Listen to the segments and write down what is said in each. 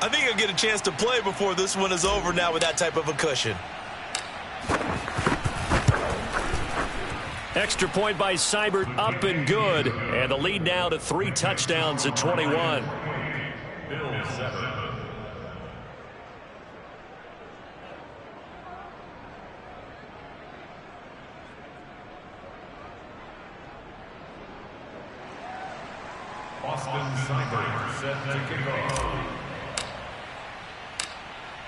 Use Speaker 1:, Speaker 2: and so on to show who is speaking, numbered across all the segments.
Speaker 1: I think he'll get a chance to play before this one is over now with that type of a cushion.
Speaker 2: Extra point by Seibert, up and good. And the lead now to 3 touchdowns at 21.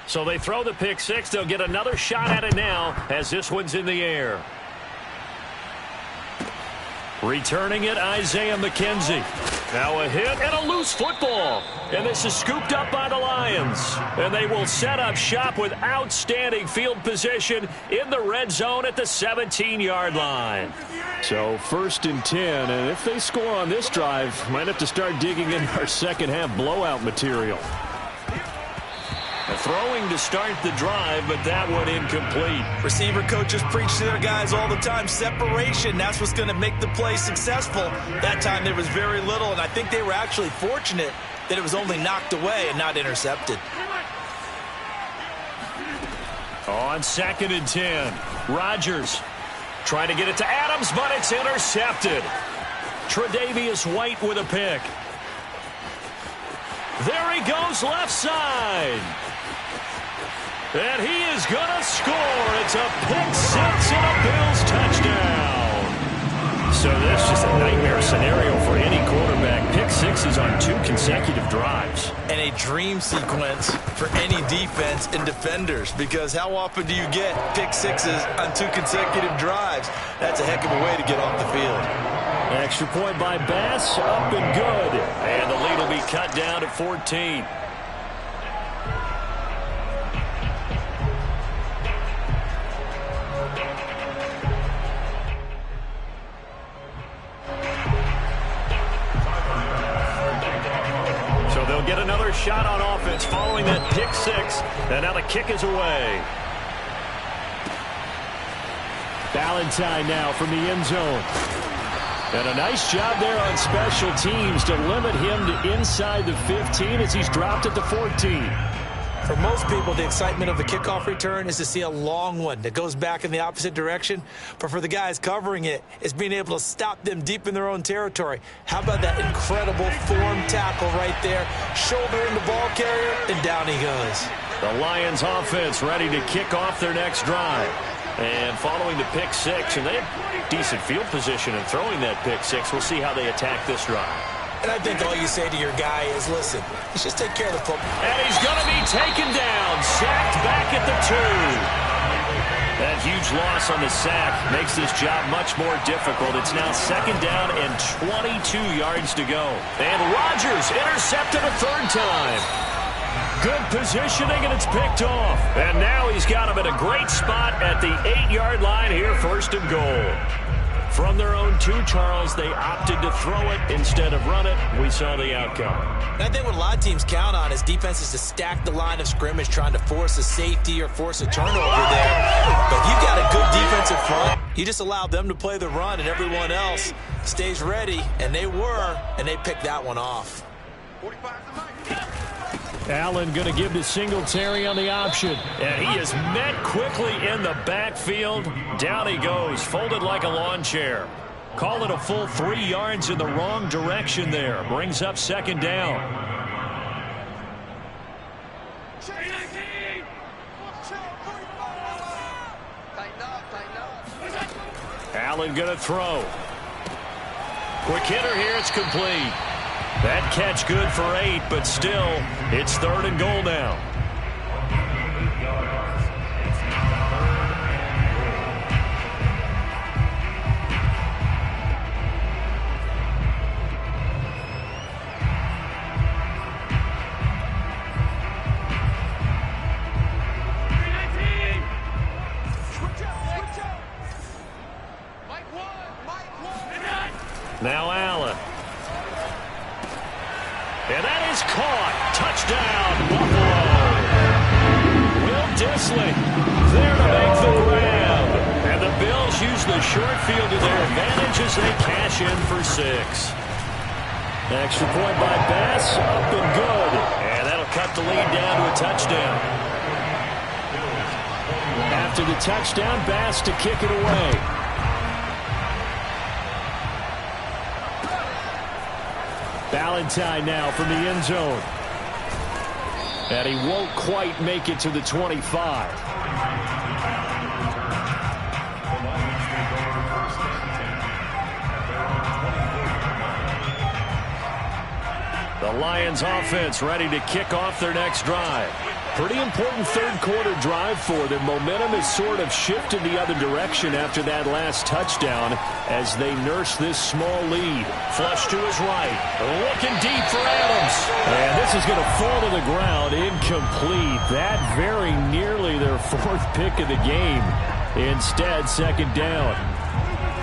Speaker 2: So they throw the pick six. They'll get another shot at it now as this one's in the air. Returning it, Isaiah McKenzie. Now a hit and a loose football. And this is scooped up by the Lions. And they will set up shop with outstanding field position in the red zone at the 17-yard line.
Speaker 3: So 1st and 10, and if they score on this drive, might have to start digging in our second half blowout material.
Speaker 2: Throwing to start the drive, but that one incomplete.
Speaker 1: Receiver coaches preach to their guys all the time. Separation, that's what's going to make the play successful. That time there was very little, and I think they were actually fortunate that it was only knocked away and not intercepted.
Speaker 2: On 2nd and 10, Rodgers trying to get it to Adams, but it's intercepted. Tre'Davious White with a pick. There he goes left side. And he is going to score. It's a pick six and a Bills touchdown. So that's just a nightmare scenario for any quarterback. Pick sixes on 2 consecutive drives.
Speaker 1: And a dream sequence for any defense and defenders, because how often do you get pick sixes on 2 consecutive drives? That's a heck of a way to get off the field.
Speaker 2: Extra point by Bass, up and good. And the lead will be cut down to 14. So they'll get another shot on offense following that pick six. And now the kick is away.
Speaker 3: Valentine now from the end zone. And a nice job there on special teams to limit him to inside the 15 as he's dropped at the 14.
Speaker 1: For most people, the excitement of a kickoff return is to see a long one that goes back in the opposite direction. But for the guys covering it, it's being able to stop them deep in their own territory. How about that incredible form tackle right there? Shoulder in the ball carrier, and down he goes.
Speaker 2: The Lions offense ready to kick off their next drive. And following the pick six, and they have decent field position in throwing that pick six. We'll see how they attack this drive.
Speaker 1: And I think all you say to your guy is, listen, let's just take care of the football.
Speaker 2: And he's going to be taken down, sacked back at the 2. That huge loss on the sack makes this job much more difficult. It's now 2nd down and 22 yards to go. And Rodgers intercepted a 3rd time. Good positioning, and it's picked off. And now he's got him in a great spot at the 8-yard line here, 1st and goal. From their own 2, Charles, they opted to throw it instead of run it. We saw the outcome.
Speaker 1: And I think what a lot of teams count on is defenses to stack the line of scrimmage, trying to force a safety or force a turnover there. But you've got a good defensive front. You just allow them to play the run, and everyone else stays ready. And they were, and they picked that one off.
Speaker 3: Allen going to give to Singletary on the option.
Speaker 2: And he is met quickly in the backfield. Down he goes, folded like a lawn chair. Call it a full 3 yards in the wrong direction there. Brings up 2nd down. Allen going to throw. Quick hitter here, it's complete. That catch good for 8, but still, it's 3rd and goal now. Now Allen. And that is caught. Touchdown, Buffalo. Will Dissly there to make the grab. And the Bills use the short field to their advantage as they cash in for 6.
Speaker 3: Extra point by Bass, up and good.
Speaker 2: And that'll cut the lead down to a touchdown.
Speaker 3: After the touchdown, Bass to kick it away. Ballantyne now from the end zone. And he won't quite make it to the 25.
Speaker 2: The Lions offense ready to kick off their next drive.
Speaker 3: Pretty important third quarter drive for them. Momentum has sort of shifted the other direction after that last touchdown as they nurse this small lead.
Speaker 2: Flush to his right. Looking deep for Adams.
Speaker 3: And this is going to fall to the ground. Incomplete. That very nearly their fourth pick of the game. Instead, second down.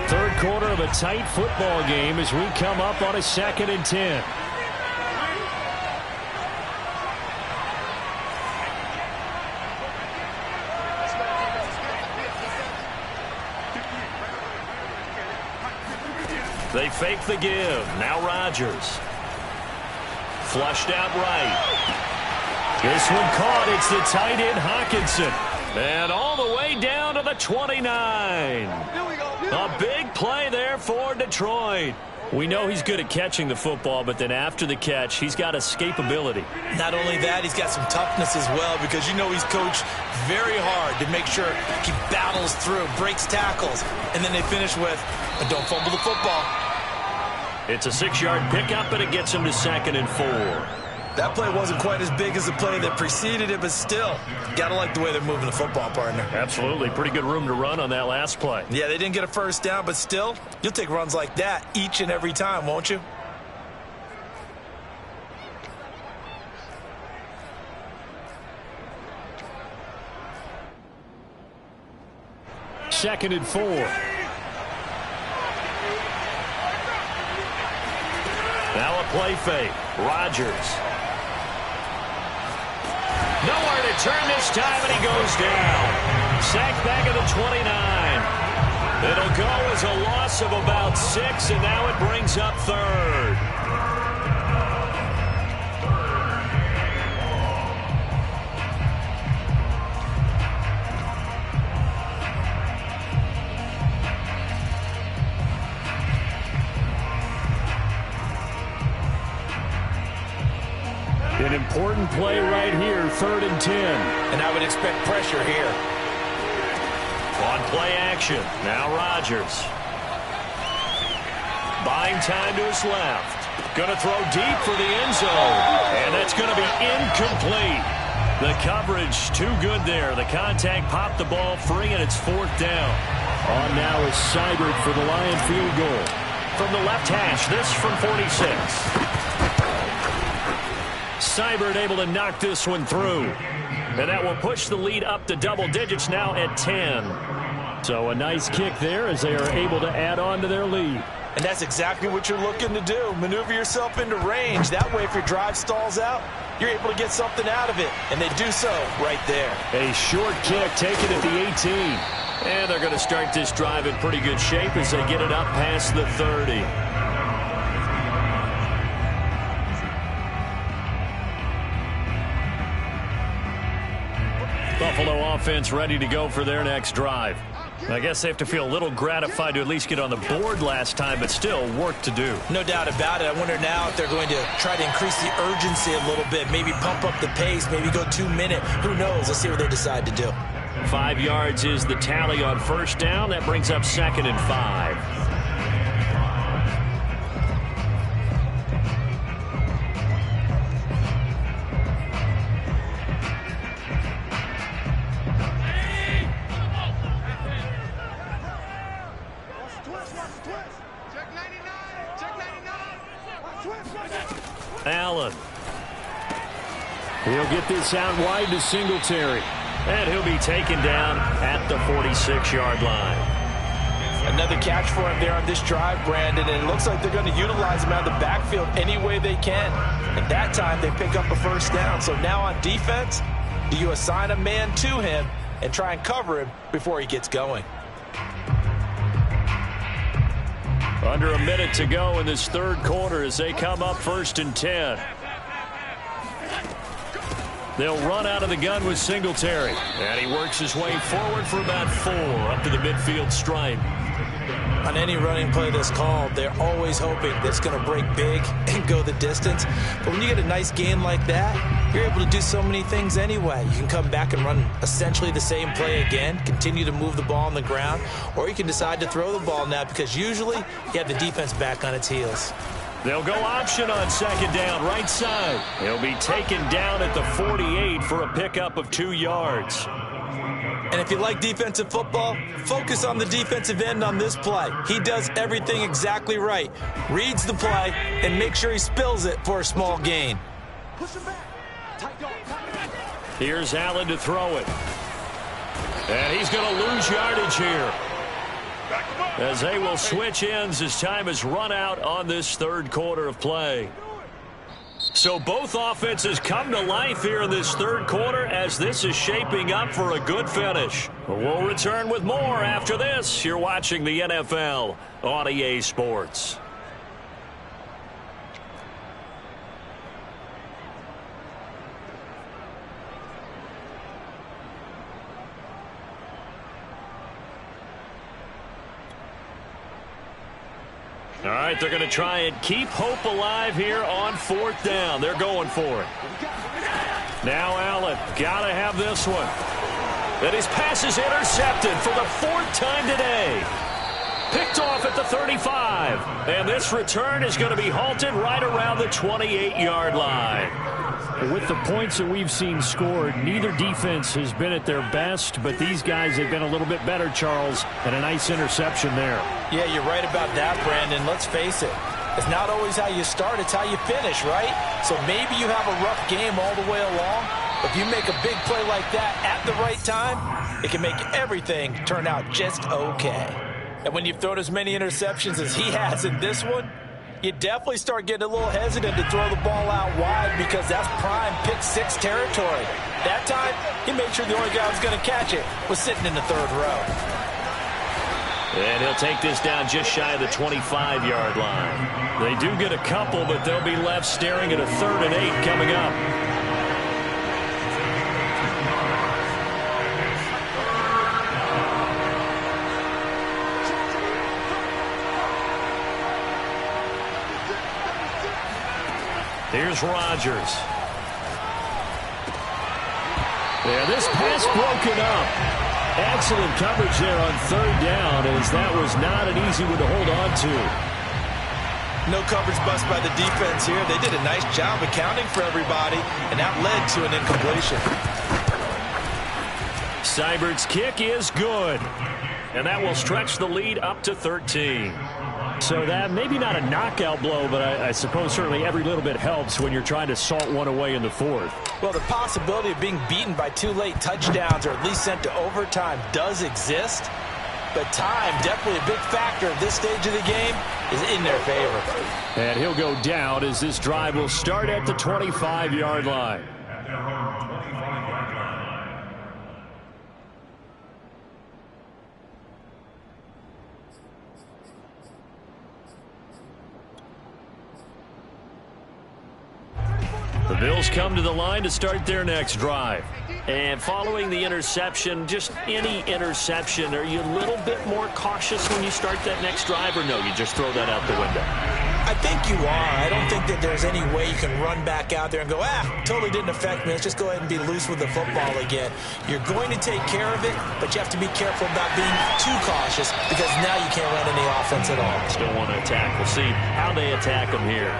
Speaker 3: Third quarter of a tight football game as we come up on a 2nd and 10.
Speaker 2: They fake the give. Now Rodgers. Flushed out right.
Speaker 3: This one caught. It's the tight end Hawkinson.
Speaker 2: And all the way down to the 29. A big play there for Detroit.
Speaker 3: We know he's good at catching the football, but then after the catch, he's got escapability.
Speaker 1: Not only that, he's got some toughness as well because you know he's coached very hard to make sure he battles through, breaks tackles, and then they finish with, don't fumble the football.
Speaker 2: It's a 6-yard pickup, and it gets him to 2nd and 4.
Speaker 1: That play wasn't quite as big as the play that preceded it, but still, gotta like the way they're moving the football, partner.
Speaker 2: Absolutely. Pretty good room to run on that last play.
Speaker 1: Yeah, they didn't get a first down, but still, you'll take runs like that each and every time, won't you?
Speaker 3: Second and 4.
Speaker 2: Now a play fake. Rodgers. Nowhere to turn this time, and he goes down. Sacked back at the 29. It'll go as a loss of about 6, and now it brings up 3rd.
Speaker 3: An important play right here, 3rd and 10.
Speaker 1: And I would expect pressure here.
Speaker 2: On play action, now Rodgers. Buying time to his left. Going to throw deep for the end zone. And that's going to be incomplete. The coverage too good there. The contact popped the ball free, and it's 4th down.
Speaker 3: On now is Seibert for the Lion field goal.
Speaker 2: From the left hash, this from 46.
Speaker 3: Seibert able to knock this one through.
Speaker 2: And that will push the lead up to double digits now at 10.
Speaker 3: So a nice kick there as they are able to add on to their lead.
Speaker 1: And that's exactly what you're looking to do. Maneuver yourself into range. That way, if your drive stalls out, you're able to get something out of it. And they do so right there.
Speaker 3: A short kick taken at the 18.
Speaker 2: And they're going to start this drive in pretty good shape as they get it up past the 30. Buffalo offense ready to go for their next drive. I guess they have to feel a little gratified to at least get on the board last time, but still work to do.
Speaker 1: No doubt about it. I wonder now if they're going to try to increase the urgency a little bit, maybe pump up the pace, maybe go 2 minute. Who knows? Let's see what they decide to do.
Speaker 2: 5 yards is the tally on 1st down. That brings up 2nd and 5. Allen.
Speaker 3: He'll get this out wide to Singletary.
Speaker 2: And he'll be taken down at the 46-yard line.
Speaker 1: Another catch for him there on this drive, Brandon, and it looks like they're going to utilize him out of the backfield any way they can. And that time they pick up a 1st down. So now on defense, do you assign a man to him and try and cover him before he gets going?
Speaker 3: Under a minute to go in this third quarter as they come up 1st and 10. They'll run out of the gun with Singletary. And he works his way forward for about 4 up to the midfield stripe.
Speaker 1: On any running play that's called, they're always hoping that it's going to break big and go the distance. But when you get a nice gain like that, you're able to do so many things anyway. You can come back and run essentially the same play again, continue to move the ball on the ground, or you can decide to throw the ball now because usually you have the defense back on its heels.
Speaker 3: They'll go option on 2nd down, right side. He'll be taken down at the 48 for a pickup of 2 yards.
Speaker 1: And if you like defensive football, focus on the defensive end on this play. He does everything exactly right. Reads the play and makes sure he spills it for a small gain.
Speaker 3: Here's Allen to throw it. And he's going to lose yardage here, as they will switch ends as time is run out on this third quarter of play. So both offenses come to life here in this third quarter as this is shaping up for a good finish. We'll return with more after this. You're watching the NFL on EA Sports. All right, they're going to try and keep hope alive here on 4th down. They're going for it. Now Allen, got to have this one. And his pass is intercepted for the 4th time today. Picked off at the 35. And this return is going to be halted right around the 28-yard line. With the points that we've seen scored, neither defense has been at their best, but these guys have been a little bit better, Charles, and a nice interception there.
Speaker 1: Yeah, you're right about that, Brandon. Let's face it. It's not always how you start, it's how you finish, right? So maybe you have a rough game all the way along, but if you make a big play like that at the right time, it can make everything turn out just okay. And when you've thrown as many interceptions as he has in this one, you definitely start getting a little hesitant to throw the ball out wide because that's prime pick-6 territory. That time, he made sure the only guy who was going to catch it was sitting in the 3rd row.
Speaker 3: And he'll take this down just shy of the 25-yard line. They do get a couple, but they'll be left staring at a 3rd and 8 coming up. Here's Rodgers. Yeah, this pass broken up. Excellent coverage there on 3rd down, as that was not an easy one to hold on to.
Speaker 1: No coverage bust by the defense here. They did a nice job accounting for everybody, and that led to an incompletion.
Speaker 3: Seibert's kick is good, and that will stretch the lead up to 13. So that maybe not a knockout blow, but I suppose certainly every little bit helps when you're trying to salt one away in the 4th.
Speaker 1: Well, the possibility of being beaten by 2 late touchdowns or at least sent to overtime does exist. But time, definitely a big factor at this stage of the game, is in their favor.
Speaker 3: And he'll go down as this drive will start at the 25-yard line. The Bills come to the line to start their next drive. And following the interception, just any interception, are you a little bit more cautious when you start that next drive, or no, you just throw that out the window?
Speaker 1: I think you are. I don't think that there's any way you can run back out there and go, totally didn't affect me. Let's just go ahead and be loose with the football again. You're going to take care of it, but you have to be careful about being too cautious because now you can't run any offense at all.
Speaker 3: Still want to attack. We'll see how they attack them here.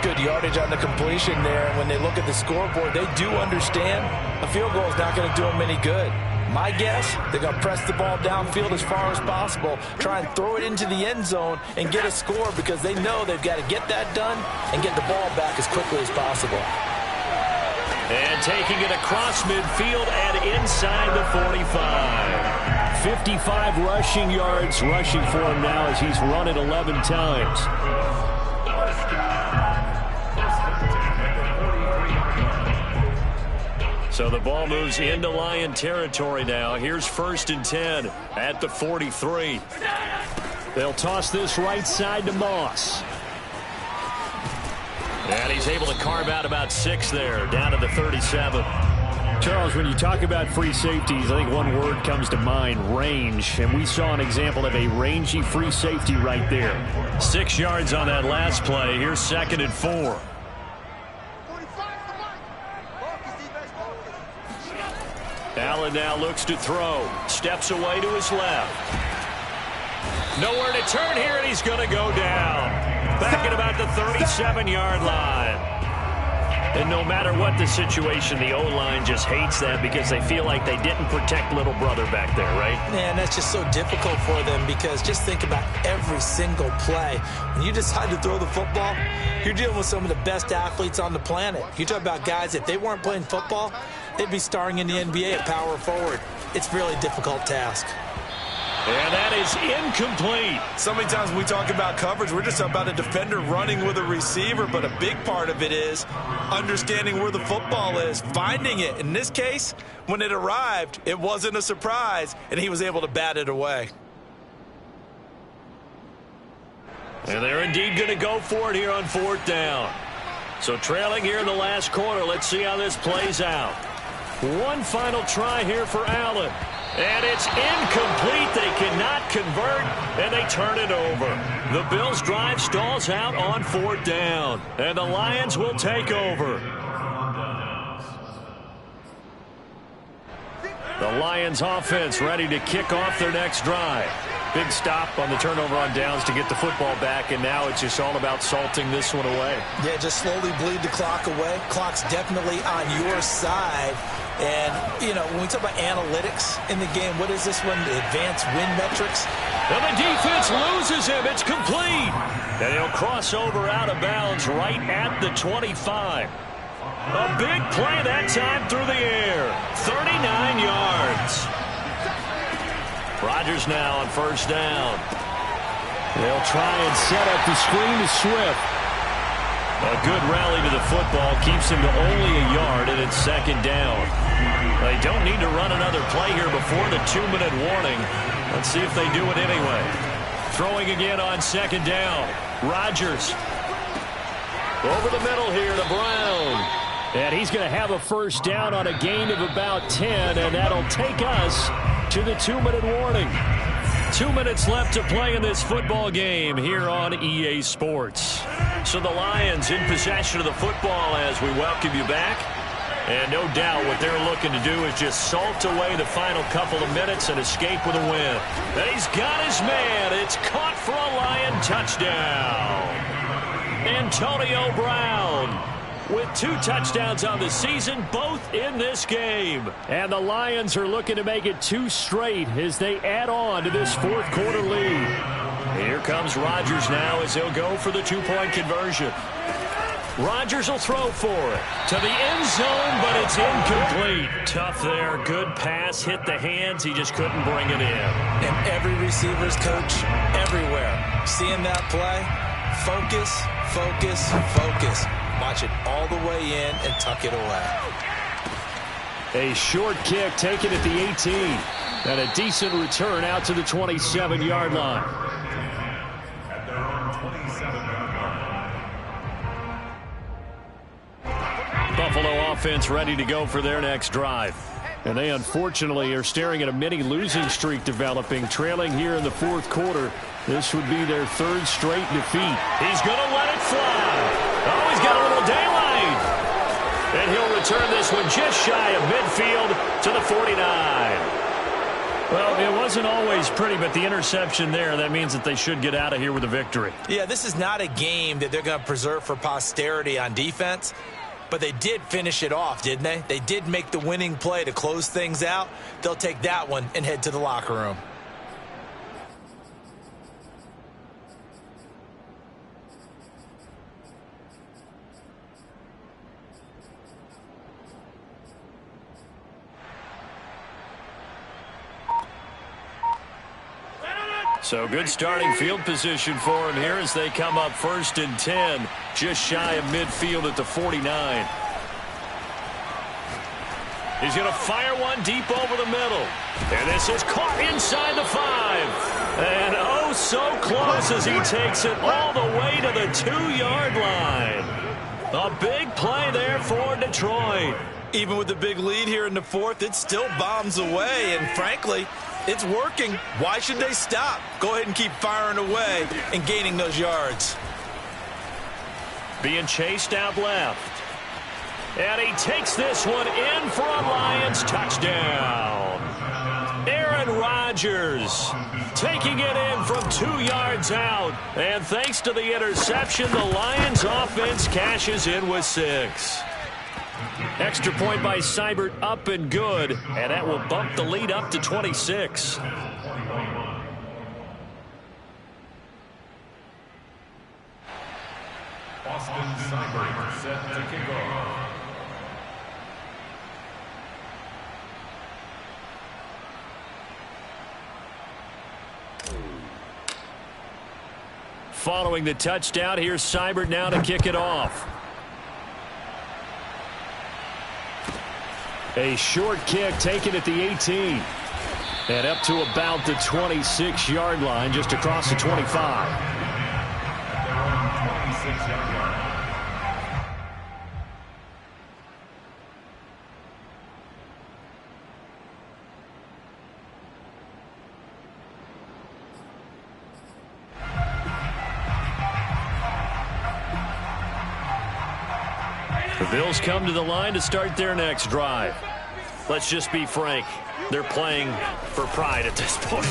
Speaker 1: Good yardage on the completion there. And when they look at the scoreboard, they do understand a field goal is not going to do them any good. My guess, they're going to press the ball downfield as far as possible, try and throw it into the end zone and get a score because they know they've got to get that done and get the ball back as quickly as possible.
Speaker 3: And taking it across midfield and inside the 45. 55 rushing yards rushing for him now as he's run it 11 times. So the ball moves into Lion territory now. Here's 1st and 10 at the 43. They'll toss this right side to Moss.
Speaker 2: And he's able to carve out about 6 there, down to the 37.
Speaker 3: Charles, when you talk about free safeties, I think one word comes to mind, range. And we saw an example of a rangy free safety right there.
Speaker 2: 6 yards on that last play. Here's 2nd and 4. Allen now looks to throw. Steps away to his left. Nowhere to turn here, and he's going to go down. Back at about the 37-yard line. And no matter what the situation, the O-line just hates that because they feel like they didn't protect little brother back there, right?
Speaker 1: Man, that's just so difficult for them because just think about every single play. When you decide to throw the football, you're dealing with some of the best athletes on the planet. You talk about guys, if they weren't playing football, they'd be starring in the NBA at power forward. It's really a difficult task.
Speaker 2: And that is incomplete.
Speaker 1: So many times when we talk about coverage, we're just about a defender running with a receiver, but a big part of it is understanding where the football is, finding it. In this case, when it arrived, it wasn't a surprise, and he was able to bat it away.
Speaker 2: And they're indeed going to go for it here on 4th down. So trailing here in the last quarter, let's see how this plays out. One final try here for Allen. And it's incomplete. They cannot convert, and they turn it over. The Bills' drive stalls out on 4th down, and the Lions will take over. The Lions offense ready to kick off their next drive. Big stop on the turnover on downs to get the football back, and now it's just all about salting this one away.
Speaker 1: Yeah, just slowly bleed the clock away. Clock's definitely on your side. And, you know, when we talk about analytics in the game, what is this one? The advanced win metrics?
Speaker 2: And the defense loses him. It's complete. And he'll cross over out of bounds right at the 25. A big play that time through the air. 39 yards. Rodgers now on 1st down.
Speaker 3: They'll try and set up the screen to Swift.
Speaker 2: A good rally to the football keeps him to only a yard, and it's 2nd down. They don't need to run another play here before the 2-minute warning. Let's see if they do it anyway. Throwing again on 2nd down. Rodgers. Over the middle here to Brown.
Speaker 3: And he's going to have a 1st down on a gain of about 10, and that'll take us to the 2-minute warning.
Speaker 2: 2 minutes left to play in this football game here on EA Sports. So the Lions in possession of the football as we welcome you back. And no doubt what they're looking to do is just salt away the final couple of minutes and escape with a win. And he's got his man. It's caught for a Lion touchdown. Antonio Brown with 2 touchdowns on the season, both in this game.
Speaker 3: And the Lions are looking to make it 2 straight as they add on to this 4th quarter lead.
Speaker 2: Here comes Rodgers now as he'll go for the 2-point conversion. Rodgers will throw for it to the end zone, but it's incomplete. Tough there. Good pass. Hit the hands. He just couldn't bring it in.
Speaker 1: And every receiver's coach everywhere. Seeing that play, focus, focus, focus. Watch it all the way in and tuck it away.
Speaker 3: A short kick taken at the 18. And a decent return out to the 27-yard line.
Speaker 2: Buffalo offense ready to go for their next drive.
Speaker 3: And they unfortunately are staring at a mini losing streak developing, trailing here in the 4th quarter. This would be their 3rd straight defeat.
Speaker 2: He's going to let it fly. Oh, he's got a little daylight. And he'll return this one just shy of midfield to the 49.
Speaker 3: Well, it wasn't always pretty, but the interception there, that means that they should get out of here with a victory.
Speaker 1: Yeah, this is not a game that they're going to preserve for posterity on defense. But they did finish it off, didn't they? They did make the winning play to close things out. They'll take that one and head to the locker room.
Speaker 2: So good starting field position for him here as they come up 1st and 10, just shy of midfield at the 49. He's going to fire one deep over the middle. And this is caught inside the 5. And oh, so close as he takes it all the way to the 2-yard line. A big play there for Detroit.
Speaker 1: Even with the big lead here in the 4th, it still bombs away. And frankly, it's working. Why should they stop? Go ahead and keep firing away and gaining those yards.
Speaker 2: Being chased out left. And he takes this one in for a Lions touchdown. Aaron Rodgers taking it in from 2 yards out. And thanks to the interception, the Lions offense cashes in with 6. Extra point by Seibert up and good. And that will bump the lead up to 26.
Speaker 4: Austin Seibert set to kick off.
Speaker 2: Following the touchdown, here's Seibert now to kick it off. A short kick taken at the 18. And up to about the 26-yard line, just across the 25. The Bills come to the line to start their next drive. Let's just be frank. They're playing for pride at this point.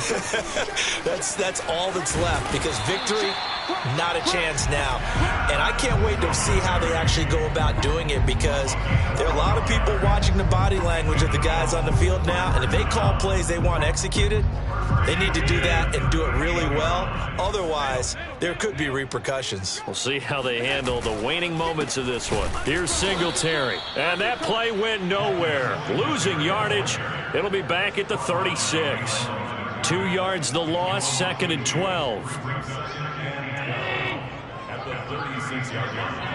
Speaker 1: That's all that's left, because victory, not a chance now. And I can't wait to see how they actually go about doing it, because there are a lot of people watching the body language of the guys on the field now, and if they call plays they want executed, they need to do that and do it really well. Otherwise, there could be repercussions.
Speaker 2: We'll see how they handle the waning moments of this one. Here's Singletary. And that play went nowhere. Losing yardage. It'll be back at the 36. 2 yards the loss, 2nd and 12.
Speaker 4: At the 36-yard line.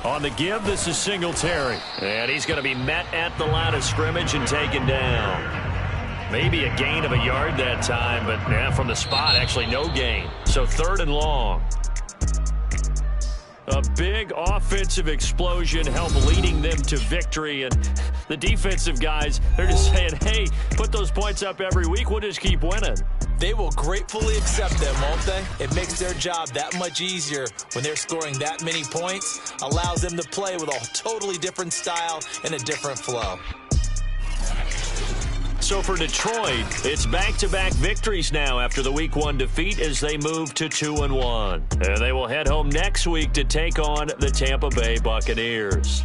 Speaker 2: On the give, this is Singletary. And he's going to be met at the line of scrimmage and taken down. Maybe a gain of a yard that time, but from the spot, actually no gain. So 3rd and long. A big offensive explosion helped leading them to victory. And the defensive guys, they're just saying, hey, put those points up every week. We'll just keep winning.
Speaker 1: They will gratefully accept them, won't they? It makes their job that much easier when they're scoring that many points. Allows them to play with a totally different style and a different flow.
Speaker 2: So for Detroit, it's back-to-back victories now after the Week 1 defeat as they move to 2-1. And they will head home next week to take on the Tampa Bay Buccaneers.